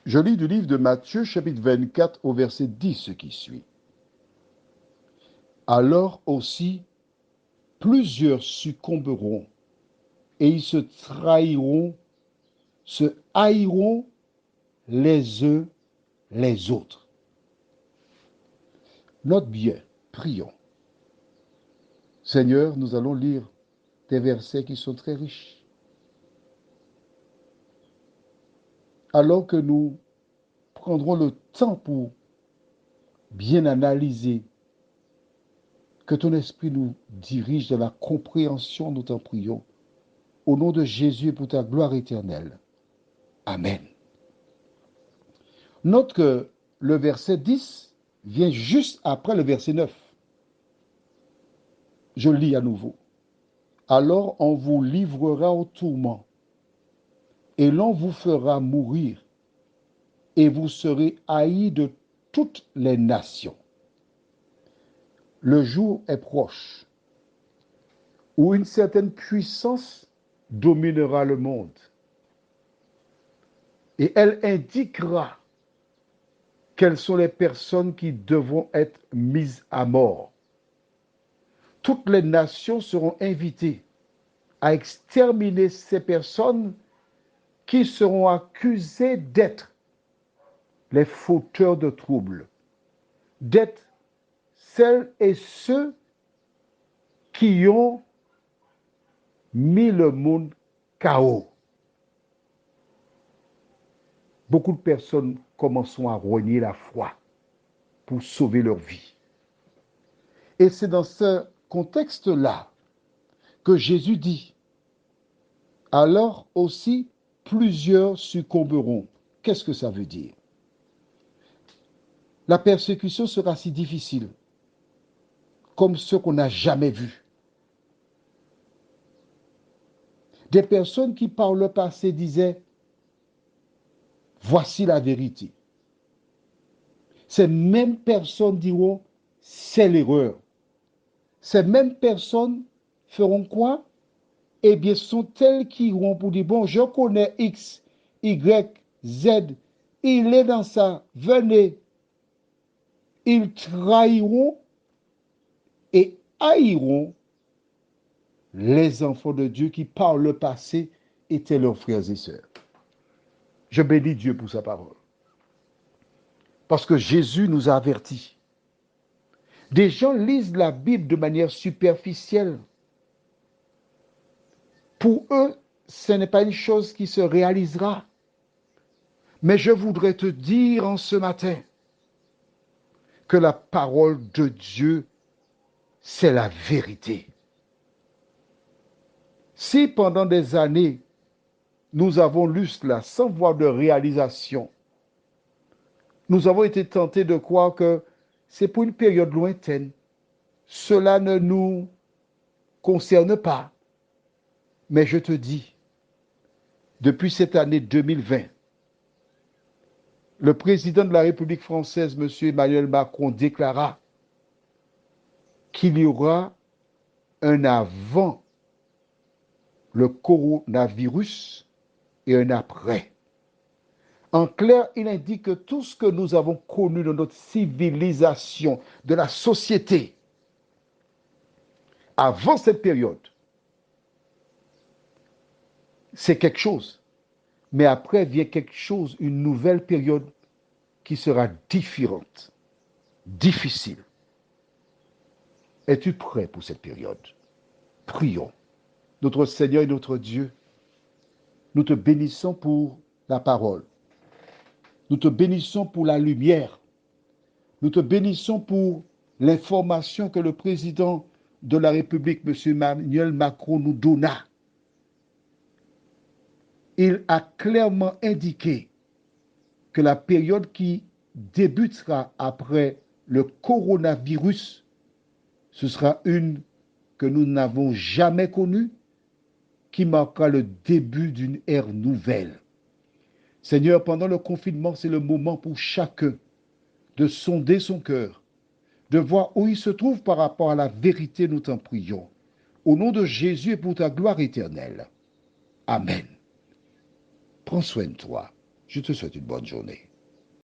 Je lis du livre de Matthieu, chapitre 24, au verset 10, ce qui suit. Alors aussi, plusieurs succomberont et ils se trahiront, se haïront les uns les autres. Note bien, prions. Seigneur, nous allons lire des versets qui sont très riches. Alors que nous prendrons le temps pour bien analyser, que ton esprit nous dirige dans la compréhension, nous t'en prions. Au nom de Jésus et pour ta gloire éternelle. Amen. Note que le verset 10 vient juste après le verset 9. Je lis à nouveau. Alors on vous livrera au tourment et l'on vous fera mourir et vous serez haïs de toutes les nations. Le jour est proche où une certaine puissance dominera le monde et elle indiquera quelles sont les personnes qui devront être mises à mort. Toutes les nations seront invitées à exterminer ces personnes qui seront accusées d'être les fauteurs de troubles, d'être celles et ceux qui ont mis le monde KO. Beaucoup de personnes commenceront à renier la foi pour sauver leur vie. Et c'est dans ce contexte-là que Jésus dit, alors aussi plusieurs succomberont. Qu'est-ce que ça veut dire? La persécution sera si difficile comme ce qu'on n'a jamais vu. Des personnes qui par le passé disaient, voici la vérité. Ces mêmes personnes diront, c'est l'erreur. Ces mêmes personnes feront quoi? Eh bien, ce sont elles qui iront pour dire, bon, je connais X, Y, Z, il est dans ça, venez. Ils trahiront et haïront les enfants de Dieu qui, par le passé, étaient leurs frères et sœurs. Je bénis Dieu pour sa parole. Parce que Jésus nous a avertis. Des gens lisent la Bible de manière superficielle. Pour eux, ce n'est pas une chose qui se réalisera. Mais je voudrais te dire en ce matin que la parole de Dieu, c'est la vérité. Si pendant des années, nous avons lu cela sans voir de réalisation, nous avons été tentés de croire que c'est pour une période lointaine. Cela ne nous concerne pas. Mais je te dis, depuis cette année 2020, le président de la République française, M. Emmanuel Macron, déclara qu'il y aura un avant le coronavirus et un après. En clair, il indique que tout ce que nous avons connu dans notre civilisation, de la société, avant cette période, c'est quelque chose. Mais après vient quelque chose, une nouvelle période qui sera différente, difficile. Es-tu prêt pour cette période? Prions. Notre Seigneur et notre Dieu, nous te bénissons pour la parole. Nous te bénissons pour la lumière. Nous te bénissons pour l'information que le président de la République, M. Emmanuel Macron, nous donna. Il a clairement indiqué que la période qui débutera après le coronavirus, ce sera une que nous n'avons jamais connue, qui marquera le début d'une ère nouvelle. Seigneur, pendant le confinement, c'est le moment pour chacun de sonder son cœur, de voir où il se trouve par rapport à la vérité, nous t'en prions. Au nom de Jésus et pour ta gloire éternelle. Amen. Prends soin de toi. Je te souhaite une bonne journée.